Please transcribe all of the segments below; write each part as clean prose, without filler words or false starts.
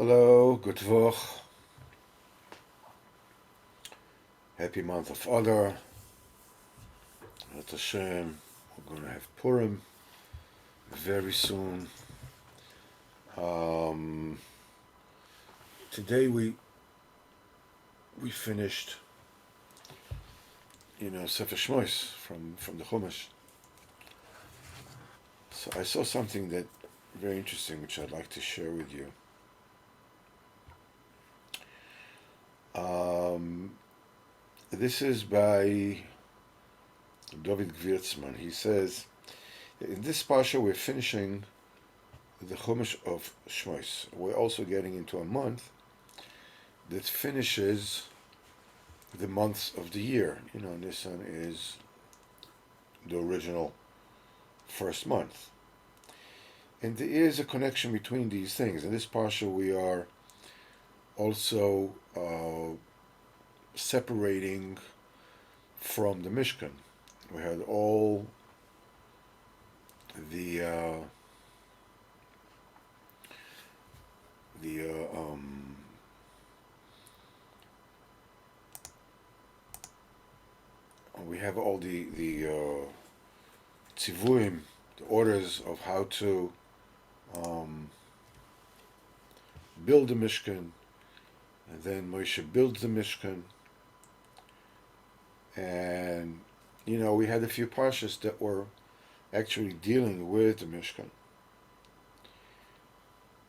Hello, good Vach. Happy month of Adar. At Shem. We're going to have Purim very soon. Um, Today we finished, Sefer Shmois from the Chumash. So I saw something that very interesting, which I'd like to share with you. This is by David Gewirtzman. He says, in this parsha we're finishing the Chumash of Shmois. We're also getting into a month that finishes the months of the year. Nisan is the original first month. And there is a connection between these things. In this parsha we are also separating from the Mishkan. We had all the we have all the tzivuim, the orders of how to build the Mishkan, and then Moshe builds the Mishkan, and we had a few parshas that were actually dealing with the Mishkan.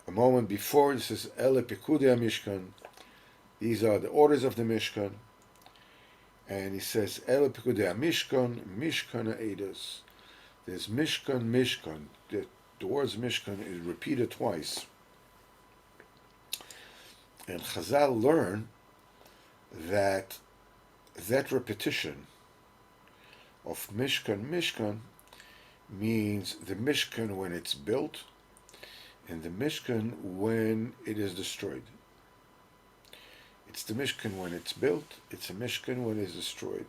A moment before, this is Ele Pekudei Mishkan. These are the orders of the Mishkan. And he says, Ele Pekudei Mishkan, Mishkan Ha'edos. There's Mishkan, Mishkan. The words Mishkan is repeated twice. And Chazal learn that repetition of Mishkan, Mishkan means the Mishkan when it's built and the Mishkan when it is destroyed. It's the Mishkan when it's built, it's a Mishkan when it is destroyed.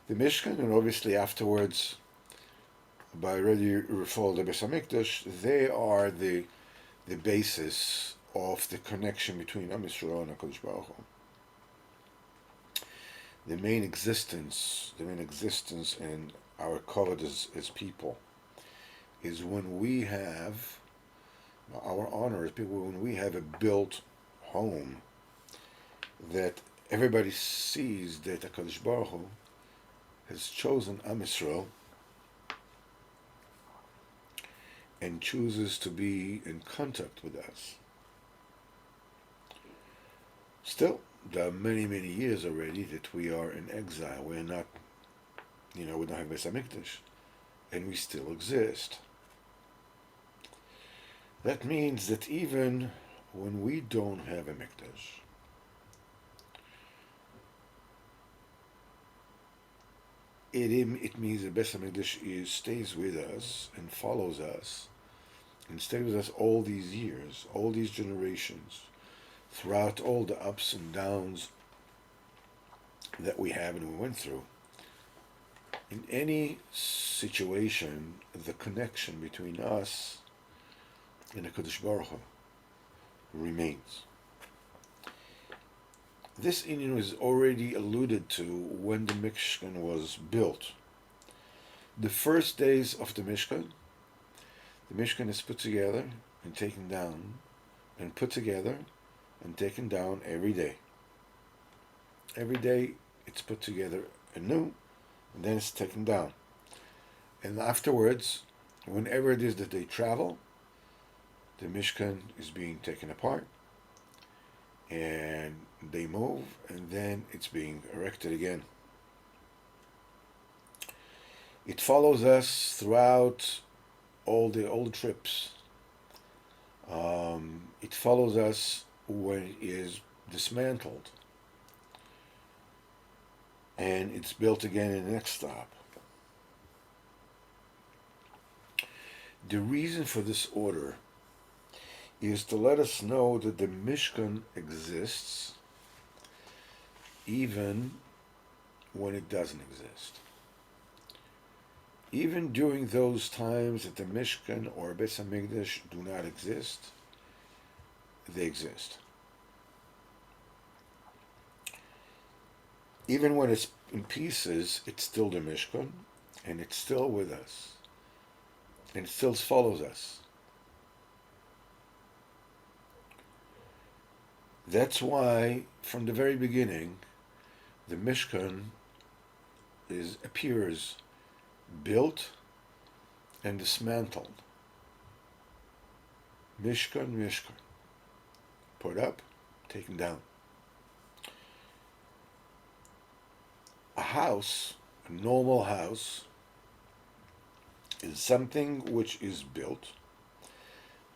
The Mishkan, and obviously afterwards, by already referred to Beis HaMikdash, they are the basis of the connection between Am Yisrael and HaKadosh Baruch Hu. The main existence in our covenant as people is when we have our honor as people, when we have a built home that everybody sees that HaKadosh Baruch Hu has chosen Am Yisrael and chooses to be in contact with us. Still, there are many, many years already that we are in exile. We're not, we don't have Beis HaMikdash, and we still exist. That means that even when we don't have a Mikdash, it means that Beis HaMikdash stays with us and follows us, and stays with us all these years, all these generations, throughout all the ups and downs that we have and we went through. In any situation, the connection between us and the HaKadosh Baruch Hu remains. This Inyan was already alluded to when the Mishkan was built. The first days of the Mishkan is put together and taken down, and put together and taken down every day. Every day it's put together anew, and then it's taken down. And afterwards, whenever it is that they travel, the Mishkan is being taken apart, and they move, and then it's being erected again. It follows us throughout all the trips. It follows us when it is dismantled, and it's built again in the next stop. The reason for this order is to let us know that the Mishkan exists even when it doesn't exist. Even during those times that the Mishkan or Beis HaMikdash do not exist, they exist. Even when it's in pieces, it's still the Mishkan, and it's still with us, and it still follows us. That's why, from the very beginning, the Mishkan appears built and dismantled. Mishkan, Mishkan. Put up, taken down. A house, a normal house, is something which is built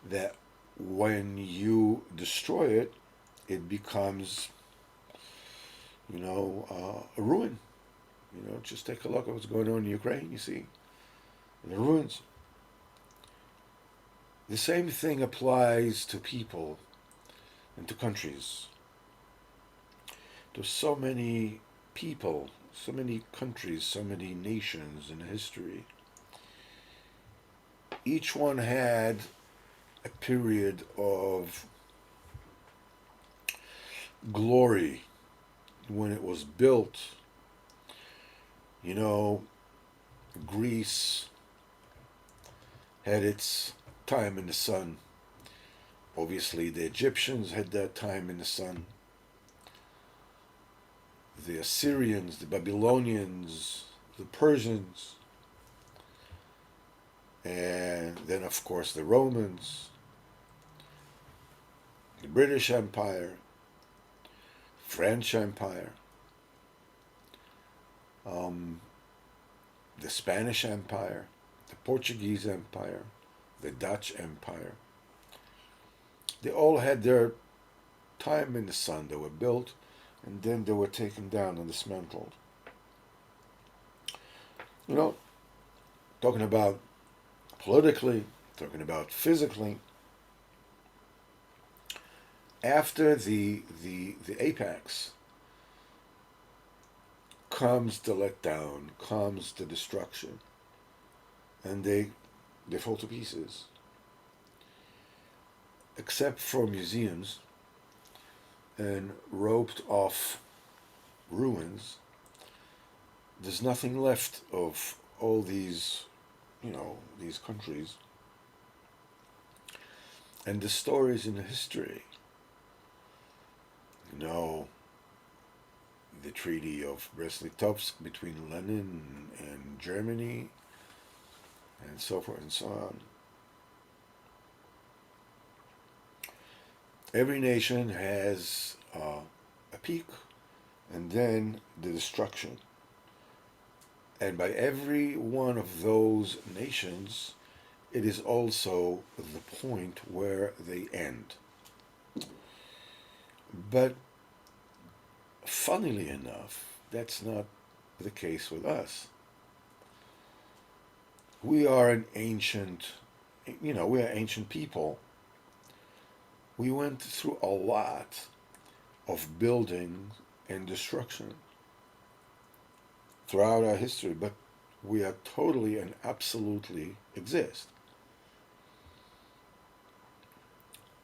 that when you destroy it, it becomes, a ruin. Just take a look at what's going on in Ukraine, you see, the ruins. The same thing applies to people and to countries. There's so many people, so many countries, so many nations in history. Each one had a period of glory when it was built. Greece had its time in the sun. Obviously, the Egyptians had that time in the sun. The Assyrians, the Babylonians, the Persians, and then, of course, the Romans, the British Empire, French Empire, the Spanish Empire, the Portuguese Empire, the Dutch Empire. They all had their time in the sun. They were built, and then they were taken down and dismantled. Talking about politically, talking about physically. After the apex comes the letdown, comes the destruction, and they fall to pieces. Except for museums and roped off ruins, there's nothing left of all these, these countries. And the stories in history, the Treaty of Brest-Litovsk between Lenin and Germany, and so forth and so on. Every nation has a peak, and then the destruction. And by every one of those nations, it is also the point where they end. But funnily enough, that's not the case with us. We are an ancient, we are ancient people. We went through a lot of building and destruction throughout our history, but we are totally and absolutely exist.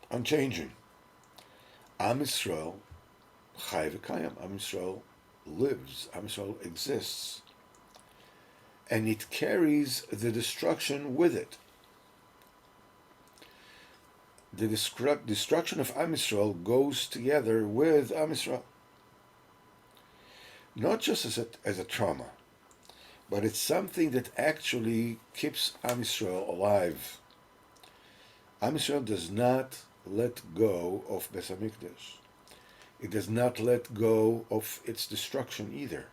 Unchanging. Am Yisrael Chai v'Kayam. Am Yisrael lives. Am Yisrael exists. And it carries the destruction with it. The destruction of Am Yisrael goes together with Am Yisrael. Not just as a trauma, but it's something that actually keeps Am Yisrael alive. Am Yisrael does not let go of Beis HaMikdash. It does not let go of its destruction either.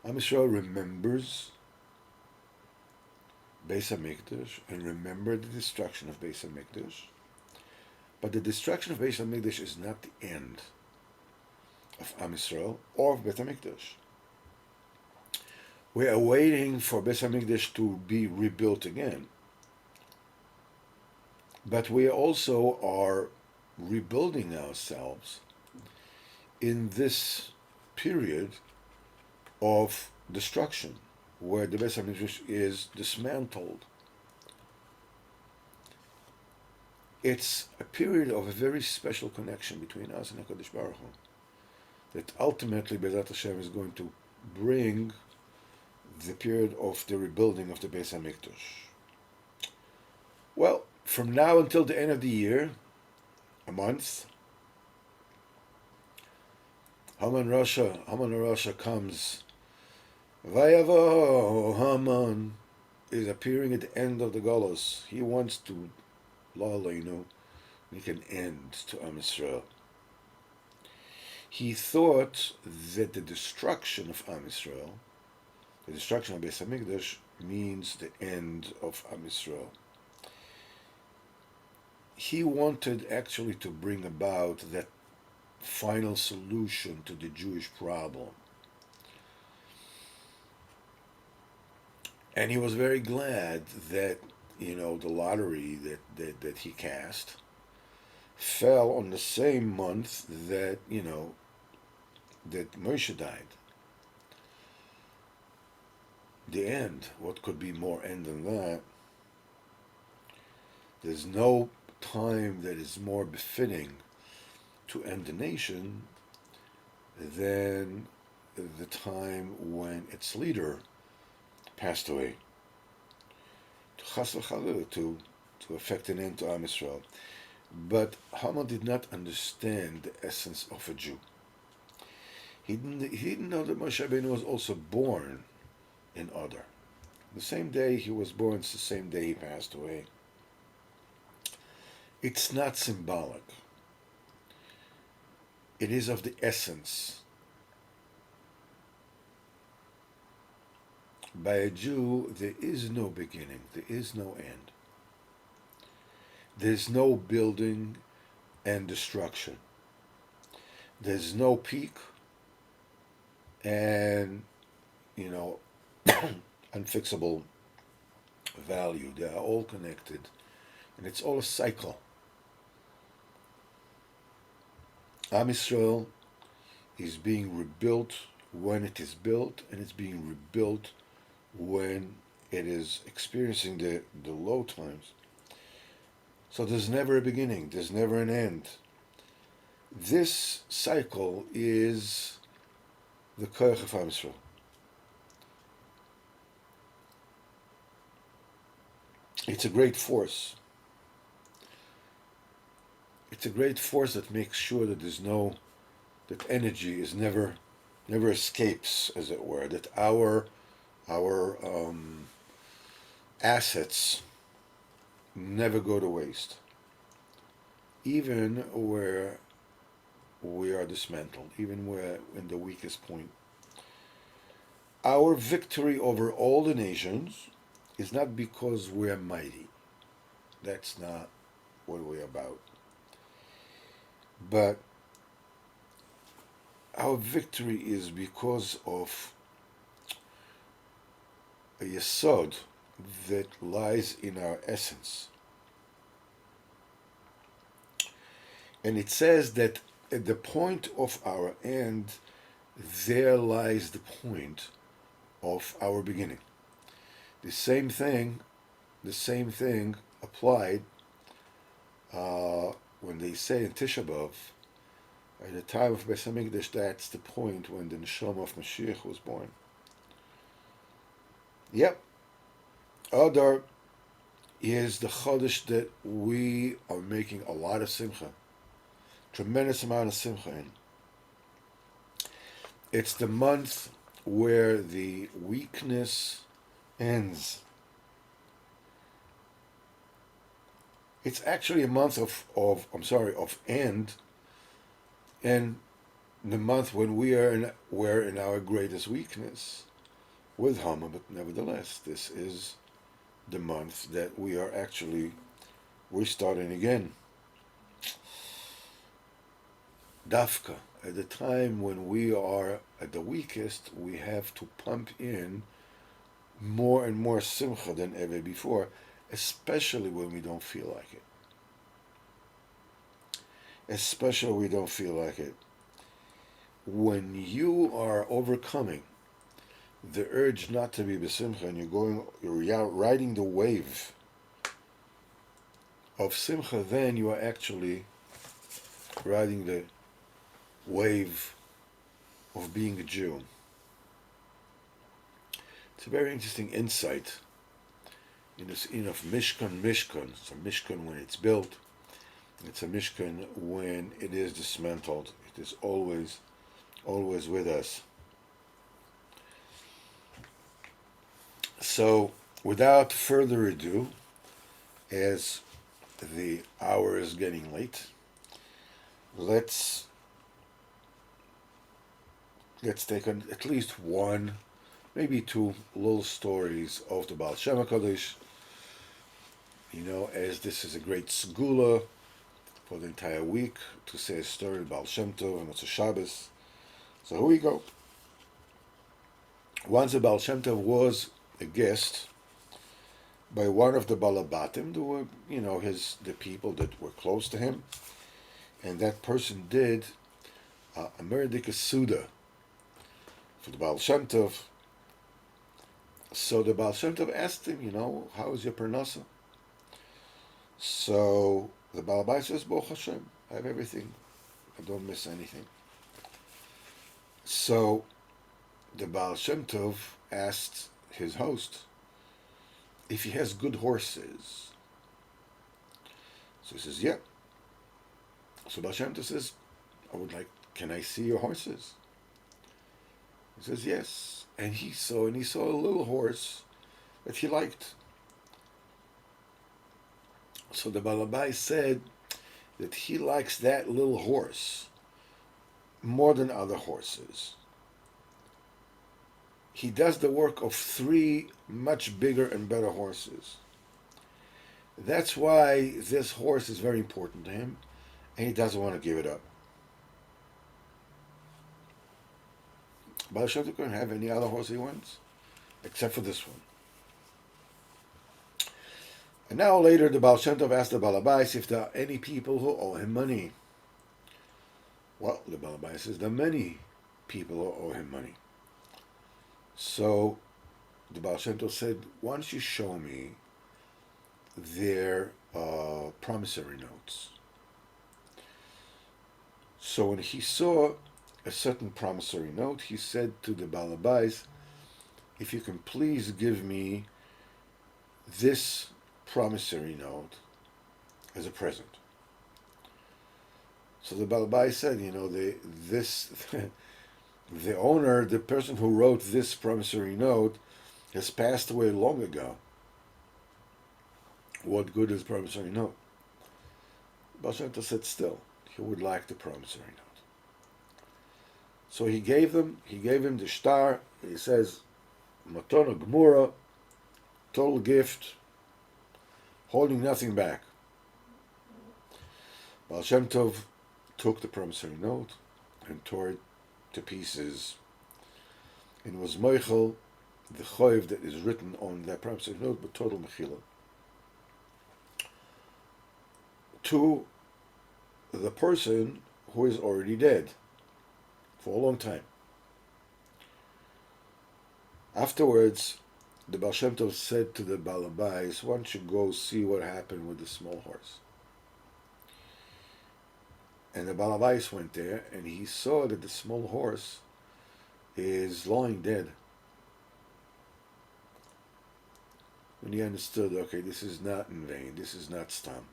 Am Yisrael remembers Beis HaMikdash and remember the destruction of Beis HaMikdash, but the destruction of Beis HaMikdash is not the end of Am Yisrael or of Beit HaMikdash. We are waiting for Beis HaMikdash to be rebuilt again, but we also are rebuilding ourselves in this period of destruction, where the Beis HaMikdash is dismantled. it's a period of a very special connection between us and HaKadosh Baruch Hu, that ultimately Bezat Hashem is going to bring the period of the rebuilding of the Beis HaMikdash. Well, from now until the end of the year, a month, Haman Rasha comes. Vayavo Haman is appearing at the end of the Golos. He wants to, make an end to Am Yisrael. He thought that the destruction of Am Yisrael, the destruction of Beis HaMikdash, means the end of Am Yisrael. He wanted actually to bring about that final solution to the Jewish problem. And he was very glad that, the lottery that he cast fell on the same month that, that Moshe died. The end, what could be more end than that? There's no time that is more befitting to end the nation than the time when its leader passed away, to effect an end to Am Yisrael. But Haman did not understand the essence of a Jew. He didn't know that Moshe Rabbeinu was also born in Adar. The same day he was born, it's the same day he passed away. It's not symbolic. It is of the essence. By a Jew, there is no beginning, there is no end. There's no building and destruction. There's no peak and, unfixable value. They are all connected, and it's all a cycle. Am Yisrael is being rebuilt when it is built, and it's being rebuilt when it is experiencing the low times. So there's never a beginning, there's never an end. This cycle is the Koach of Am Yisrael. It's a great force. It's a great force that makes sure that that energy is never escapes, as it were, that our assets never go to waste, even where we are dismantled, even where in the weakest point. Our victory over all the nations is not because we're mighty. That's not what we're about. But our victory is because of a yesod that lies in our essence. And it says that at the point of our end, there lies the point of our beginning. The same thing applied when they say in Tisha B'Av, at the time of Beis HaMikdash, that's the point when the Neshama of Mashiach was born. Yep, Adar is the Chodesh that we are making a lot of simcha, tremendous amount of simcha in. It's the month where the weakness ends. It's actually a month of end, and the month when we're in our greatest weakness with Haman, but nevertheless, this is the month that we're starting again. Dafka, at the time when we are at the weakest, we have to pump in more and more simcha than ever before, especially when we don't feel like it. Especially when we don't feel like it. When you are overcoming the urge not to be besimcha and you're riding the wave of simcha, then you are actually riding the wave of being a Jew. It's a very interesting insight in this in of Mishkan. It's a Mishkan when it's built. It's a Mishkan when it is dismantled. It is always with us. So, without further ado, as the hour is getting late, let's take at least one, maybe two little stories of the Baal Shem HaKadosh. As this is a great segula for the entire week to say a story about Baal Shem Tov, and it's a Shabbos. So here we go. Once the Baal Shem Tov was a guest by one of the Balabatim, there were, the people that were close to him, and that person did a Meredika Suda for the Baal Shem Tov. So the Baal Shem Tov asked him, how is your parnasa? So the Baal Bai says, Baruch Hashem, I have everything. I don't miss anything. So the Baal Shem Tov asked his host if he has good horses. So he says, yeah. So Baal Shem Tov says, can I see your horses? He says, yes. And he saw a little horse that he liked. So the Balabai said that he likes that little horse more than other horses. He does the work of 3 much bigger and better horses. That's why this horse is very important to him, and he doesn't want to give it up. Baal Shem Tov couldn't have any other horse he wants, except for this one. And now later the Baal Shem Tov asked the Balabais if there are any people who owe him money. Well, the Balabais says there are many people who owe him money. So the Baal Shem Tov said, why don't you show me their promissory notes? So when he saw a certain promissory note, he said to the Balabais, if you can please give me this promissory note as a present. So the Balabai said, the owner, the person who wrote this promissory note, has passed away long ago. What good is promissory note? Baal Shem Tov said still, he would like the promissory note. So he gave him the shtar. He says, Matona Gemura, total gift, holding nothing back. Baal Shem Tov took the promissory note and tore it to pieces, and was moichel the choiv that is written on that promissory note, but total mechila, to the person who is already dead for a long time. Afterwards, the Baal Shem Tov said to the Balabais, why don't you go see what happened with the small horse? And the Balabais went there, and he saw that the small horse is lying dead. And he understood, okay, this is not in vain, this is not stam.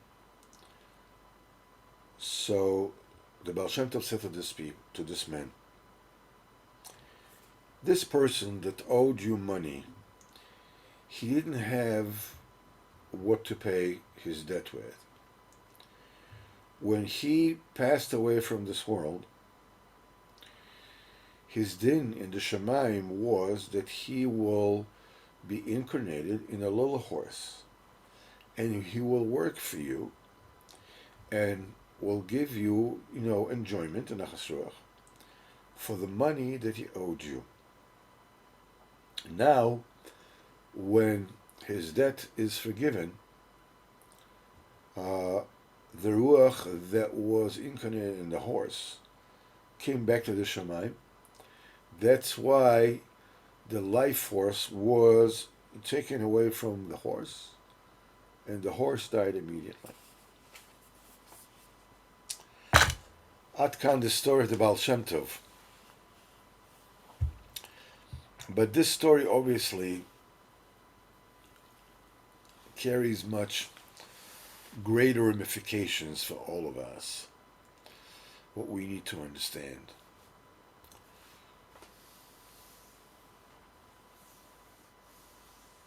So the Baal Shem Tov said to this man, this person that owed you money, he didn't have what to pay his debt with. When he passed away from this world, his din in the Shemaim was that he will be incarnated in a little horse, and he will work for you, and will give you, enjoyment and achas ruach for the money that he owed you. Now, when his debt is forgiven, the ruach that was incarnated in the horse came back to the Shemaim. That's why the life force was taken away from the horse, and the horse died immediately. Atkan, the story of the Baal Shem Tov. But this story obviously carries much greater ramifications for all of us. What we need to understand.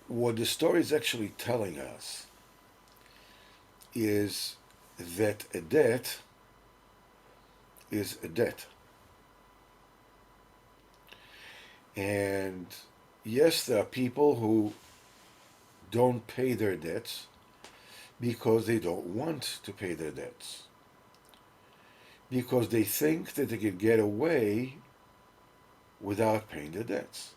What the story is actually telling us is that a debt is a debt. And yes, there are people who don't pay their debts because they don't want to pay their debts. Because they think that they can get away without paying their debts.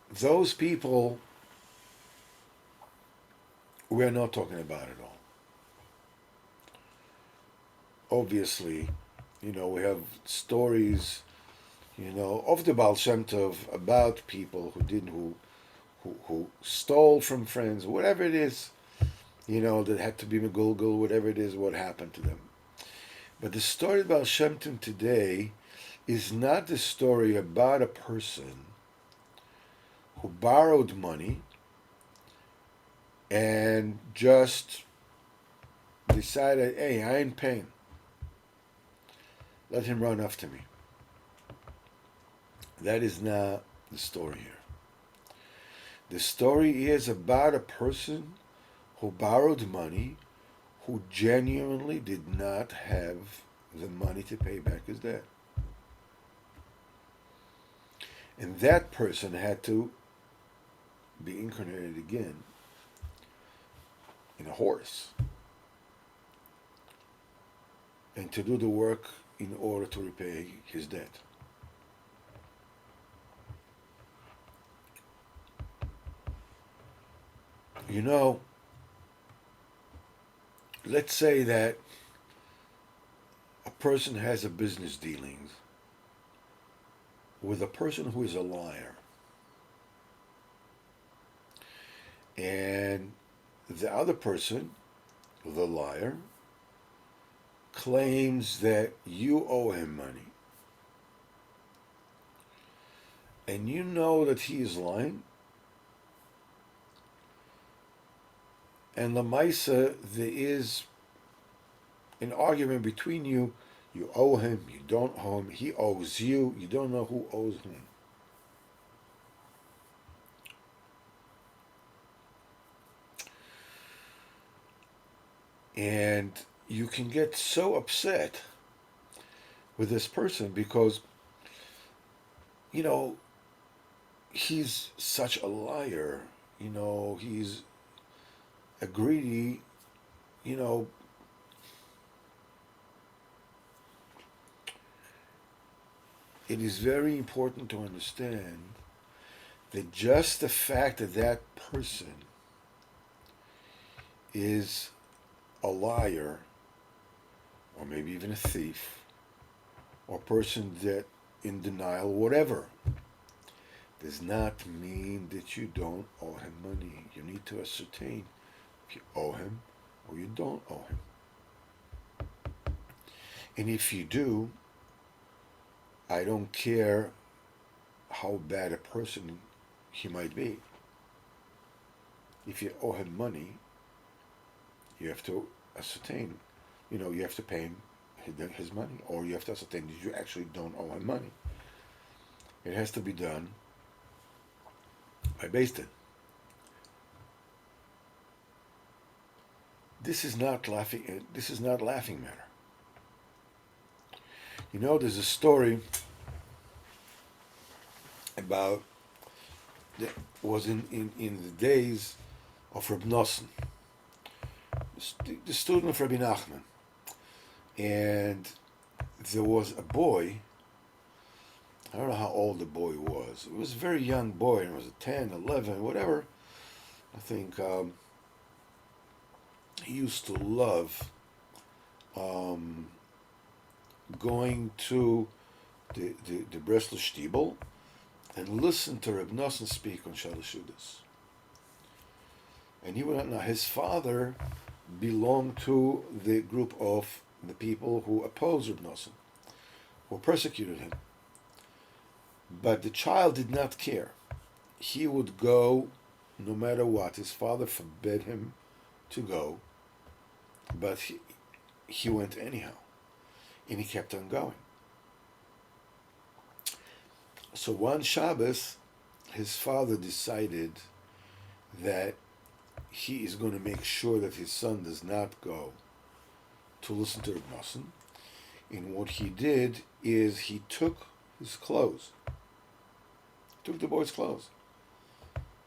Those people we're not talking about at all. Obviously, we have stories, of the Baal Shem Tov about people who stole from friends, whatever it is, that had to be megulgul, whatever it is, what happened to them. But the story about Shem Tov today is not the story about a person who borrowed money and just decided, hey, I ain't paying. Let him run after me. That is not the story here. The story is about a person who borrowed money, who genuinely did not have the money to pay back his debt. And that person had to be incarnated again in a horse and to do the work in order to repay his debt. Let's say that a person has a business dealings with a person who is a liar. And the other person, the liar, claims that you owe him money. And you know that he is lying. And Lamaisa, there is an argument between you. You owe him, you don't owe him. He owes you, you don't know who owes whom. And you can get so upset with this person because, he's such a liar. He's a greedy, it is very important to understand that just the fact that that person is a liar, or maybe even a thief, or a person that in denial, whatever, does not mean that you don't owe him money. You need to ascertain if you owe him or you don't owe him. And if you do, I don't care how bad a person he might be. If you owe him money, you have to ascertain, you have to pay him his money, or you have to ascertain that you actually don't owe him money. It has to be done by Beis Din. This is not laughing matter. There's a story about that was in the days of Reb Nosson, the student of Rabbi Nachman, and there was a boy. I don't know how old the boy was. It was a very young boy, and it was 10, 11, whatever. I think he used to love going to the Breslau Stiebel and listen to Reb Nosson speak on Shalosh Seudos. And he went out. Now, his father belonged to the group of the people who opposed Reb Nosson, who persecuted him. But the child did not care. He would go no matter what. His father forbade him to go, but he went anyhow, and he kept on going. So one Shabbos, his father decided that he is going to make sure that his son does not go to listen to Reb Nosson. And what he did is he took his clothes, took the boy's clothes.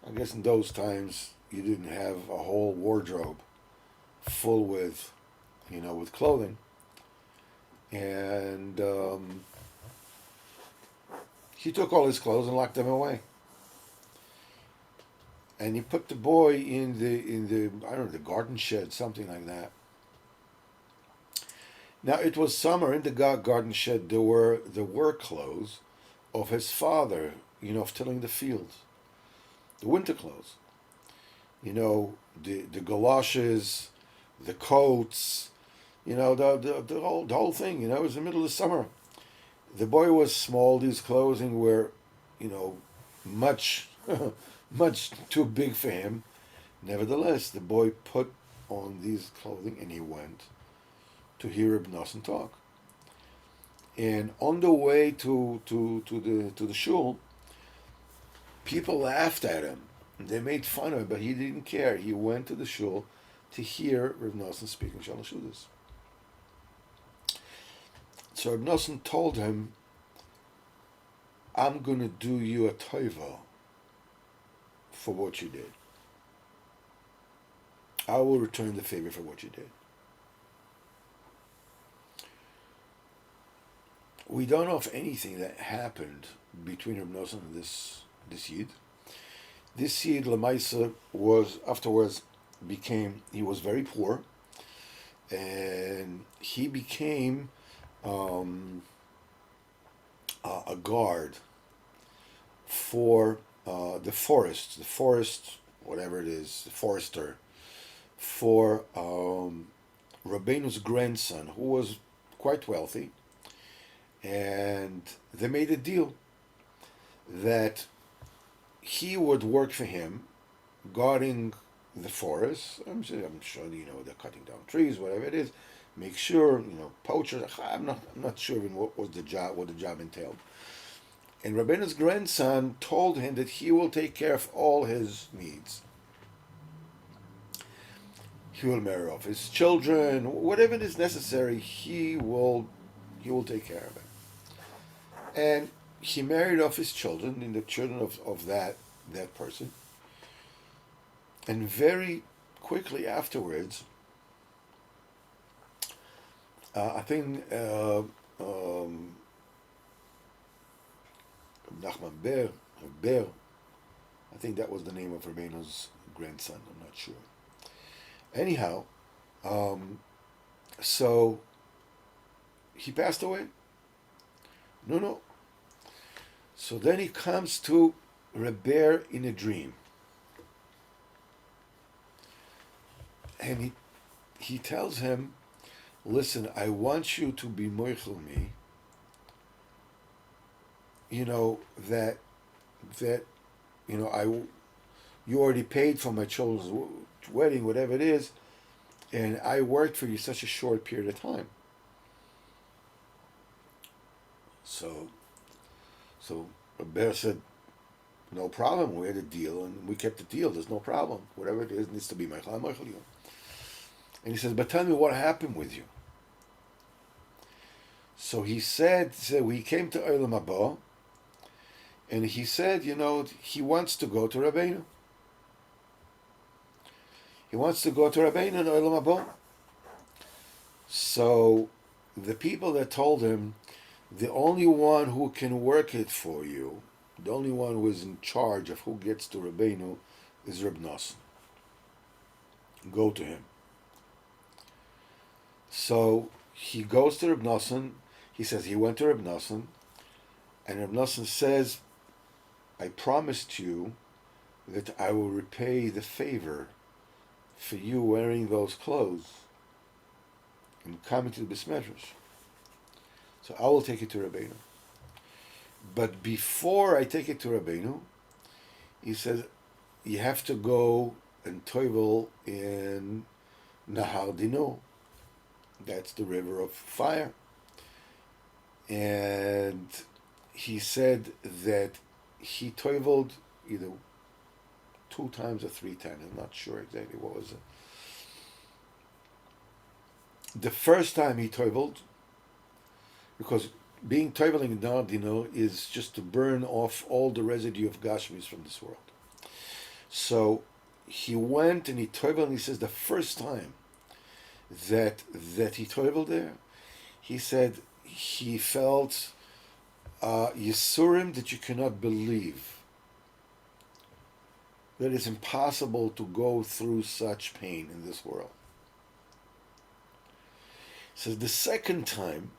I guess in those times you didn't have a whole wardrobe full with, with clothing. And he took all his clothes and locked them away. And he put the boy in the I don't know, the garden shed, something like that. Now it was summer. In the garden shed there were the work clothes of his father, of tilling the fields, the winter clothes. The galoshes, the coats, the whole thing. It was the middle of summer. The boy was small. These clothing were, much much too big for him. Nevertheless, the boy put on these clothing and he went to hear Reb Nosson talk. And on the way to the shul, people laughed at him. They made fun of him, but he didn't care. He went to the shul to hear Reb Nosson speak in Shalosh Seudos. So Reb Nosson told him, "I'm going to do you a tova for what you did. I will return the favor for what you did." We don't know of anything that happened between Reb Nosson and this Yid. This Yid, Lamaisa, he was very poor, and he became a guard for the forest, whatever it is, the forester, for Rabbeinu's grandson, who was quite wealthy, and they made a deal that he would work for him, guarding the forest. I'm sure they're cutting down trees, whatever it is. Make sure, poachers. I'm not sure even what the job entailed. And Rabbeinu's grandson told him that he will take care of all his needs. He will marry off his children, whatever is necessary. He will take care of it. And he married off his children, and the children of that person. And very quickly afterwards, I think Nachman Ber, I think that was the name of Rabbeinu's grandson. I'm not sure. Anyhow, so he passed away. No. So then he comes to Reb Ber in a dream. And he tells him, "Listen, I want you to be moichel me. You already paid for my children's wedding, whatever it is, and I worked for you such a short period of time." So Bear said, "No problem. We had a deal, and we kept the deal. There's no problem. Whatever it is needs to be Michael. And he says, "But tell me what happened with you." So he said we came to Olam Haba, and he said, he wants to go to Rabbeinu. He wants to go to Rabbeinu in Olam Haba. So the people that told him, the only one who can work it for you, the only one who is in charge of who gets to Rabbeinu, is Reb Nosson. Go to him. So he goes to Reb Nosson. He says he went to Reb Nosson, and Reb Nosson says, "I promised you that I will repay the favor for you wearing those clothes and coming to the Beis Medrash. So I will take it to Rabbeinu. But before I take it to Rabbeinu, he says, you have to go and toivel in Nahar Dino. That's the river of fire. And he said that he toiveled either 2 times or 3 times. I'm not sure exactly what was it. The first time he toiveled, because being toiveling in Nahar Dino is just to burn off all the residue of Gashmis from this world. So he went and he toiveled, and he says the first time that he toiveled there, he said he felt Yisurim that you cannot believe. That it's impossible to go through such pain in this world. He says the second time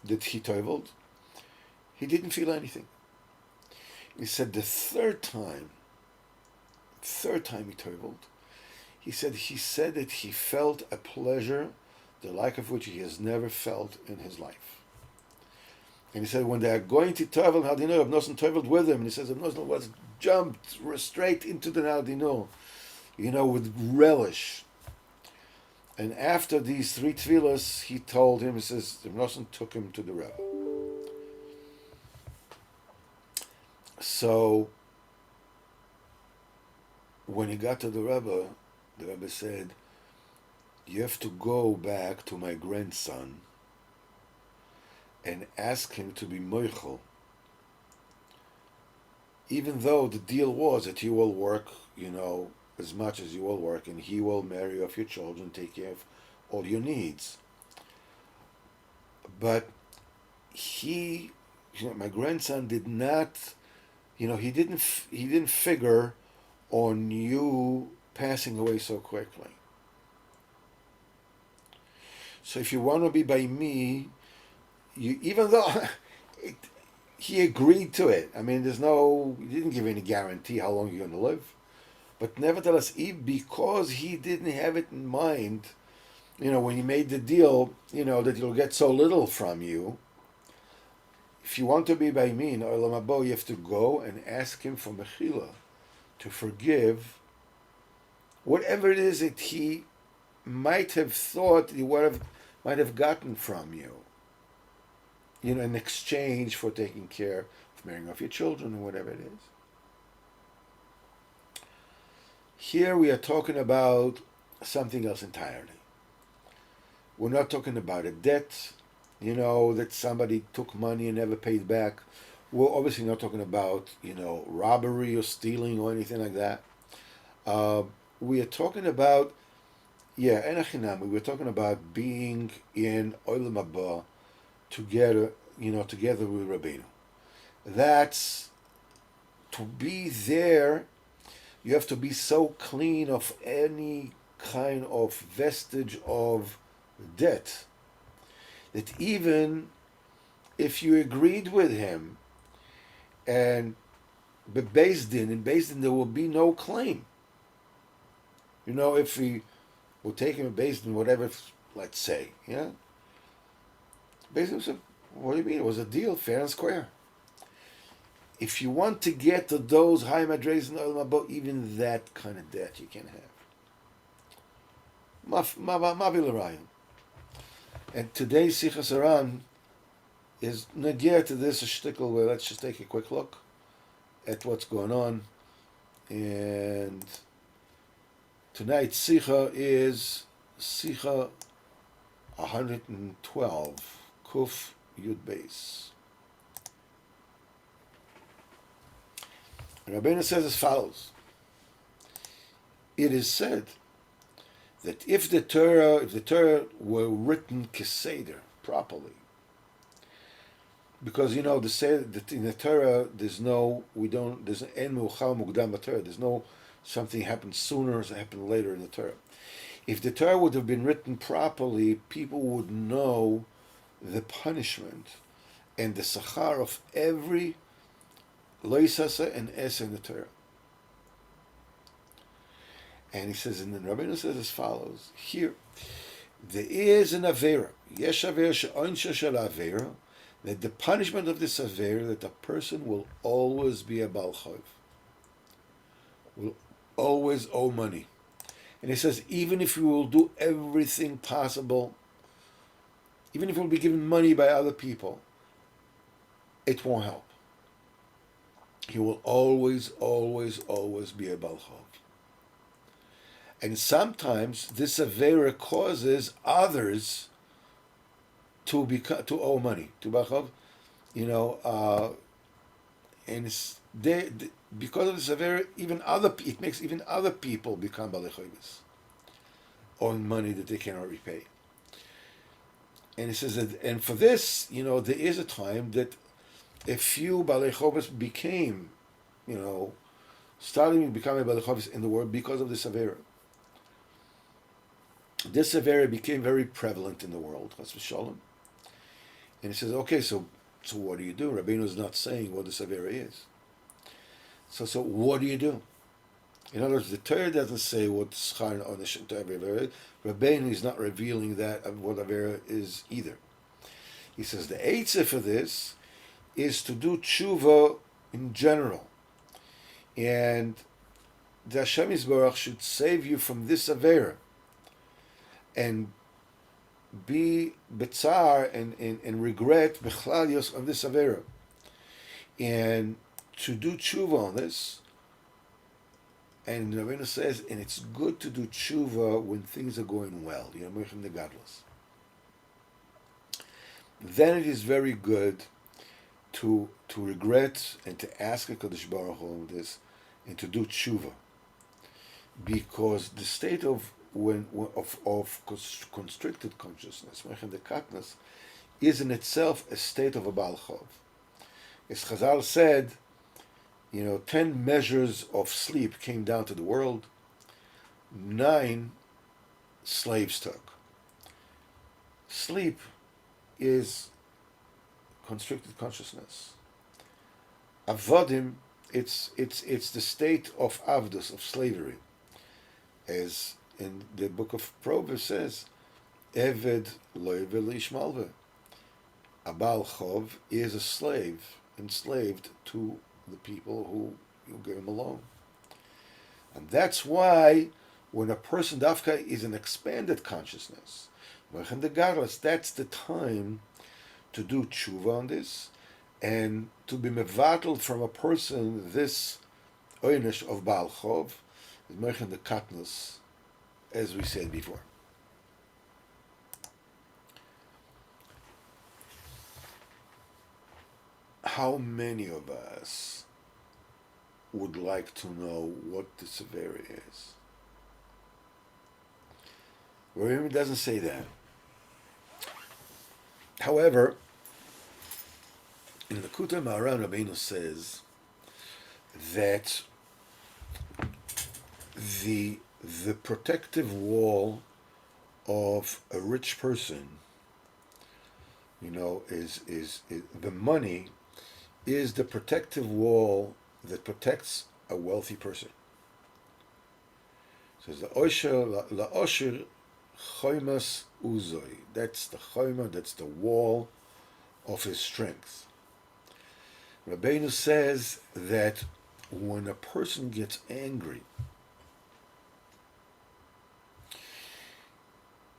that he toiveled, he didn't feel anything. He said the third time he toiveled, he said that he felt a pleasure, the like of which he has never felt in his life. And he said when they are going to toivel, how do you know? Rav Nosson toiveled with him, and he says Rav Nosson was jumped straight into the Nahar Dino, with relish. And after these 3 tefillas, he told him, he says, Rav Nosson took him to the Rebbe. So, when he got to the Rebbe said, you have to go back to my grandson and ask him to be moichel, even though the deal was that he will work, as much as you will work, and he will marry off your children, take care of all your needs. But he, my grandson did not, he didn't figure on you passing away so quickly. So if you want to be by me, even though he agreed to it, he didn't give any guarantee how long you're going to live. But nevertheless, because he didn't have it in mind, when he made the deal, that he'll get so little from you, if you want to be by me in Olam Haba, you have to go and ask him for mechila, to forgive whatever it is that he might have thought he might have gotten from you, in exchange for taking care of marrying off your children or whatever it is. Here we are talking about something else entirely. We're not talking about a debt, that somebody took money and never paid back. We're obviously not talking about, robbery or stealing or anything like that. We are talking about, we're talking about being in Olam Haba together, together with Rabbeinu. That's, to be there, you have to be so clean of any kind of vestige of debt that even if you agreed with him and in Beis Din there will be no claim. If he will take him in Beis Din, whatever, let's say, Beis Din said, what do you mean? It was a deal, fair and square. If you want to get to those high madres in Olam Haba, even that kind of debt you can have. Mavi l'rayon. And today's Sichos Haran is nagia to this shtickle where let's just take a quick look at what's going on. And tonight's Sicha is Sicha 112, Kuf Yud Beis. Rabbeinu says as follows: it is said that if the Torah were written keseder properly, because the seder that in the Torah there's en muchar mukdam b'Torah, there's no something happens sooner or happen later in the Torah. If the Torah would have been written properly, people would know the punishment and the sachar of every loisasa and esa in the Torah. And he says, and then Rabbeinu says as follows: here, there is an Avera. Yesh Avera she'onsha shel Avera, that the punishment of this Avera, that a person will always be a Baal Chov, will always owe money. And he says, even if you will do everything possible, even if you will be given money by other people, it won't help. He will always, always, always be a Baal Chov. And sometimes this Avera causes others to owe money to Baal Chov, and because of this Avera, it makes even other people become Balei Chovos, owing money that they cannot repay. And he says that, and for this, there is a time that a few Balei Chovos became, starting becoming Balei Chovos in the world because of this Avera. This Avera became very prevalent in the world, Chas v'Shalom. And he says, okay, so what do you do? Rabbeinu is not saying what this Avera is. So what do you do? In other words, the Torah doesn't say what Schar Onish to every Avera is. Rabbeinu is not revealing that what Avera is either. He says the Eitzah for this is to do tshuva in general. And the Hashem Yisborach should save you from this Avera and be betzar and regret bechlalios on this Avera. And to do tshuva on this, and Rabbeinu says, and it's good to do tshuva when things are going well, then it is very good to regret and to ask HaKadosh Baruch Hu this, and to do tshuva, because the state of constricted consciousness, the katnas, is in itself a state of a Baal Chov. As Chazal said, 10 measures of sleep came down to the world, 9 slaves took. Sleep is constricted consciousness. Avodim, it's the state of avdus, of slavery, as in the book of Proverbs says, Eved lo yeveh ishmalve. A Baal Chov is a slave, enslaved to the people who give him a loan. And that's why when a person dafka is an expanded consciousness, that's the time to do tshuva on this, and to be mevatel from a person this oynish of Baal Chov, is mechem the katnus, as we said before. How many of us would like to know what the severity is? Well, it doesn't say that. However, in the Kuta Maharan, Rabbeinu says that the protective wall of a rich person, is the money is the protective wall that protects a wealthy person. So the osher la osher choimas uzoi. That's the choima. That's the wall of his strength. Rabbeinu says that when a person gets angry,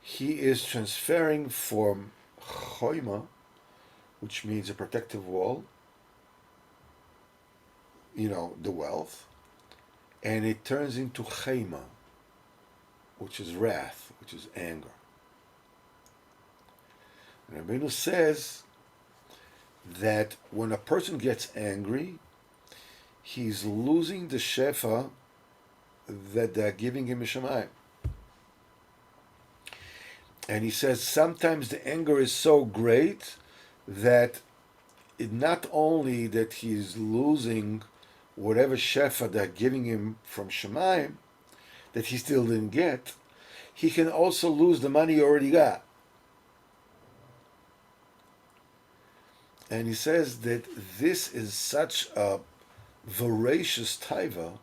he is transferring from choima, which means a protective wall, the wealth, and it turns into chema, which is wrath, which is anger. And Rabbeinu says that when a person gets angry, he's losing the shefa that they're giving him Mishamayim. And he says sometimes the anger is so great that it not only that he's losing whatever shefa they're giving him from Shemayim that he still didn't get, he can also lose the money he already got. And he says that this is such a voracious taiva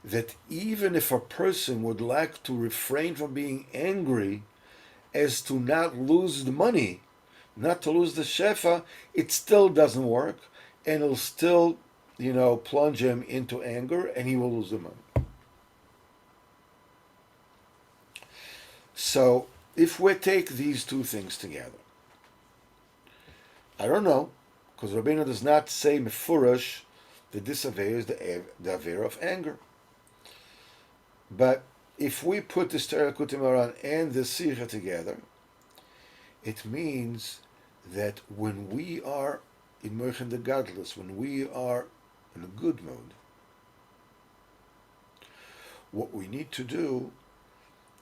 that even if a person would like to refrain from being angry as to not lose the money, not to lose the shefa, it still doesn't work, and it'll still, plunge him into anger, and he will lose the money. So, if we take these two things together, I don't know, because Rabbeinu does not say mefurash that this aveir is the aveir of anger. But if we put the Torah Kutim Haran and the Sicha together, it means that when we are in Merchen the Gadlus, when we are in a good mood, what we need to do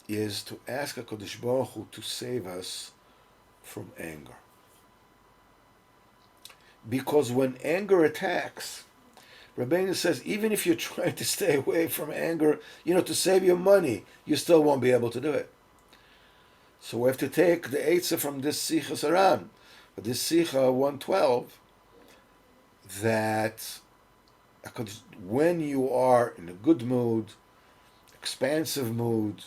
is to ask HaKadosh Baruch Hu to save us from anger. Because when anger attacks, Rabbeinu says, even if you're trying to stay away from anger, to save your money, you still won't be able to do it. So we have to take the Eitzah from this Sichos Haran, this Sicha 112, that when you are in a good mood, expansive mood,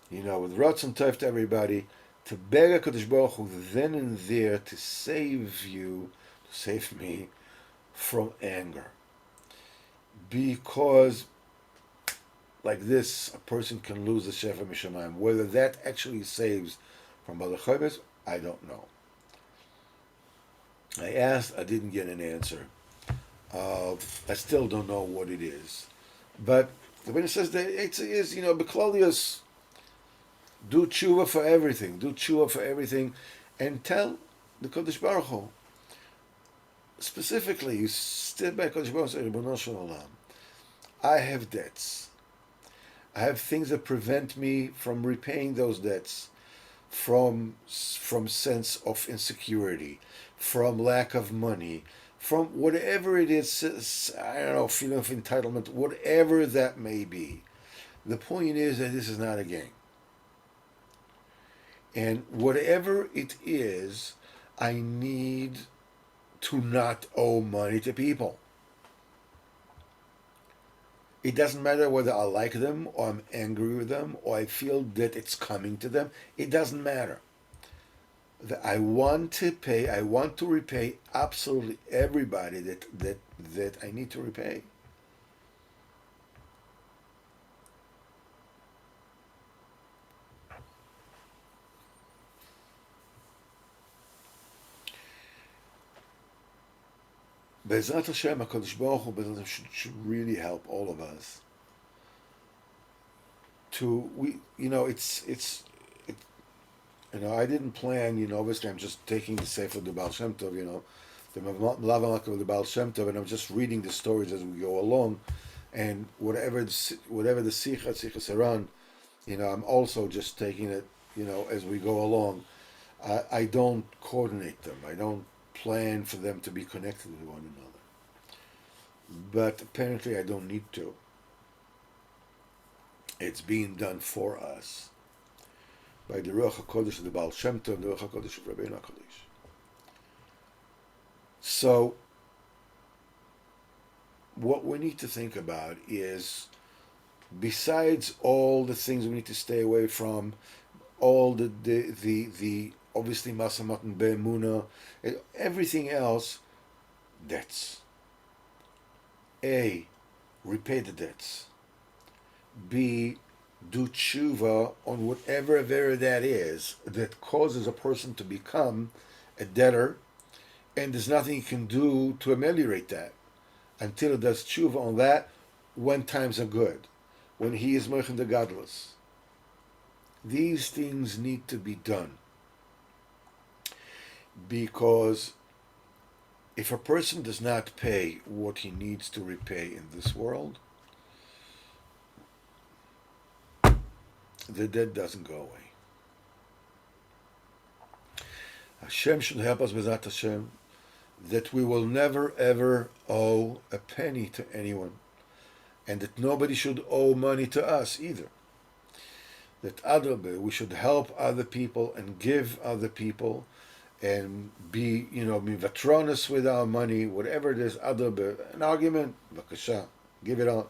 with Ratzon Tov to everybody, to beg HaKadosh Baruch Hu then and there to save you, to save me from anger. Because like this, a person can lose the Shefa Mishamayim. Whether that actually saves from Baal Chayves, I don't know. I asked, I didn't get an answer. I still don't know what it is. But the Rebbe says that it is, Beklalius, do tshuva for everything, and tell the Kodesh Baruch Hu, specifically, you stand by Kodesh Baruch Hu and say, Ribono Shel Olam, I have debts. I have things that prevent me from repaying those debts, from sense of insecurity, from lack of money, from whatever it is, I don't know, feeling of entitlement, whatever that may be. The point is that this is not a game. And whatever it is, I need to not owe money to people. It doesn't matter whether I like them or I'm angry with them or I feel that it's coming to them. It doesn't matter. I want to pay, I want to repay absolutely everybody that I need to repay. Be'ezrat Hashem, HaKadosh Baruch Hu, Be'ezrat Hashem should really help all of us I didn't plan, obviously I'm just taking the Sefer of the Baal Shem Tov, the Malav of the Baal Shem Tov, and I'm just reading the stories as we go along, and whatever the Sichos Haran, I'm also just taking it, as we go along. I don't coordinate them. I don't plan for them to be connected with one another. But apparently I don't need to. It's being done for us by the Ruach HaKodesh of the Baal Shem Tov, the Ruach HaKodesh of Rabbeinu HaKadosh. So, what we need to think about is, besides all the things we need to stay away from, all the obviously Masamat and Be'emuna, everything else, debts. A, repay the debts. B, do tshuva on whatever avera that is that causes a person to become a debtor, and there's nothing he can do to ameliorate that until he does tshuva on that when times are good, when he is merchen the godless. These things need to be done, because if a person does not pay what he needs to repay in this world, the debt doesn't go away. Hashem should help us, B'ezrat Hashem, that we will never ever owe a penny to anyone, and that nobody should owe money to us either. That we should help other people and give other people, and be, mivatronis with our money, whatever it is, an argument, bakasha, give it on.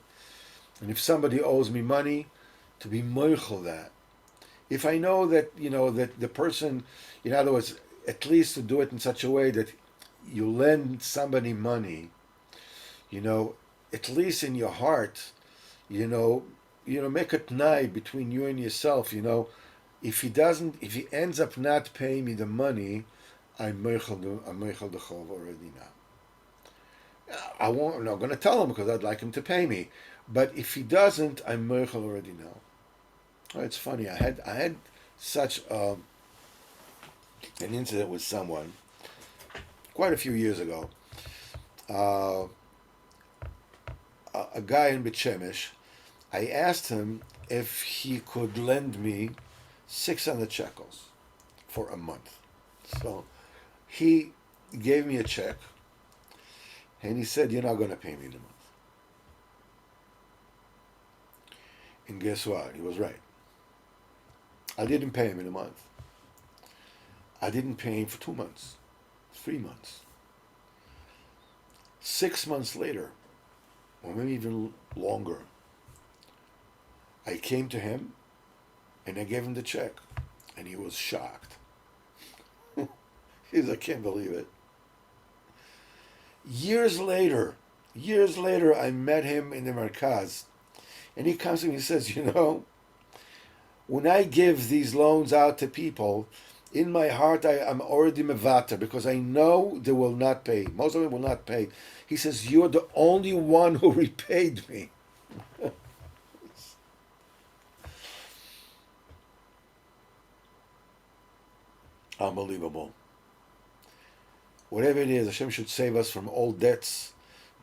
And if somebody owes me money, to be moichel that, If I know that, that the person, in other words, at least to do it in such a way that you lend somebody money, you know, at least in your heart, you know, make a t'nai between you and yourself, if he ends up not paying me the money, I'm meichel the chov already now. I'm not going to tell him because I'd like him to pay me. But if he doesn't, I'm meichel already now. Oh, it's funny. I had such an incident with someone quite a few years ago. Uh, a guy in B'Shemesh. I asked him if he could lend me 600 shekels for a month. So he gave me a check and he said, "You're not going to pay me the month." And guess what? He was right. I didn't pay him in a month. I didn't pay him for 2 months, 3 months. 6 months later, or maybe even longer, I came to him and I gave him the check. And he was shocked. He said, "I can't believe it." Years later, I met him in the Markaz. And he comes to me and says, when I give these loans out to people, in my heart I'm already mevater because I know they will not pay. Most of them will not pay. He says, "You're the only one who repaid me." Unbelievable. Whatever it is, Hashem should save us from all debts.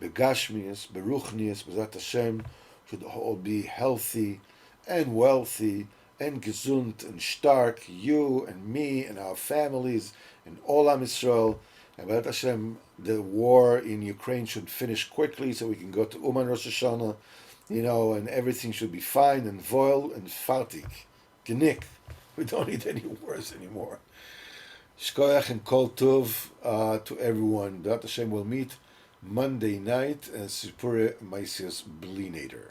Begashmias, beruchnias, bezat Hashem should all be healthy and wealthy and gesund and stark, you and me and our families and all Am Yisrael. And bezat Hashem, the war in Ukraine should finish quickly so we can go to Uman Rosh Hashanah, and everything should be fine and voil and fartig. Genick. We don't need any wars anymore. Shkoyach and Kol Tov to everyone. That Hashem will meet Monday night and Sipurey Maisios Blinator.